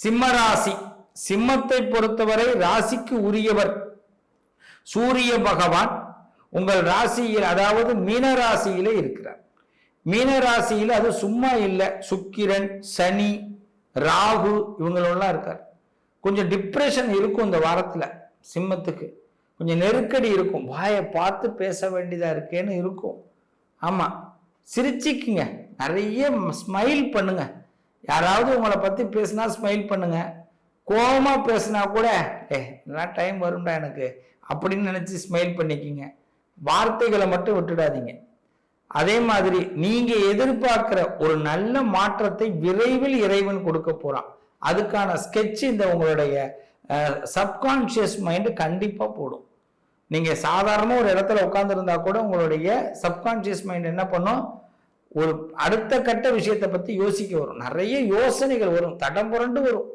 சிம்ம ராசி. சிம்மத்தை பொறுத்தவரை ராசிக்கு உரியவர் சூரிய பகவான் உங்கள் ராசியில், அதாவது மீன ராசியில இருக்கிறார். மீன ராசியில் அது சும்மா இல்லை, சுக்கிரன், சனி, ராகு இவங்களெல்லாம் இருக்கார். கொஞ்சம் டிப்ரெஷன் இருக்கும் இந்த வாரத்துல. சிம்மத்துக்கு கொஞ்சம் நெருக்கடி இருக்கும், வாயை பார்த்து பேச வேண்டியதா இருக்கேன்னு இருக்கும். ஆமா, சிரிச்சிக்குங்க, நிறைய ஸ்மைல் பண்ணுங்க. யாராவது உங்களை பத்தி பேசினா ஸ்மைல் பண்ணுங்க. கோபமா பேசினா கூட இதெல்லாம் டைம் வரும்டா எனக்கு அப்படின்னு நினைச்சு ஸ்மைல் பண்ணிக்கிங்க. வார்த்தைகளை மட்டும் விட்டுடாதீங்க. அதே மாதிரி நீங்க எதிர்பார்க்கிற ஒரு நல்ல மாற்றத்தை விரைவில் இறைவன் கொடுக்க போறான். அதுக்கான ஸ்கெட்ச் இந்த உங்களுடைய சப்கான்சியஸ் மைண்ட் கண்டிப்பா போடும். நீங்க சாதாரண ஒரு இடத்துல உட்கார்ந்து இருந்தா கூட உங்களுடைய சப்கான்சியஸ் மைண்ட் என்ன பண்ணும், ஒரு அடுத்த கட்ட விஷயத்தை பத்தி யோசிக்க வரும். நிறைய யோசனைகள் வரும், தடம் புரண்டு வரும்.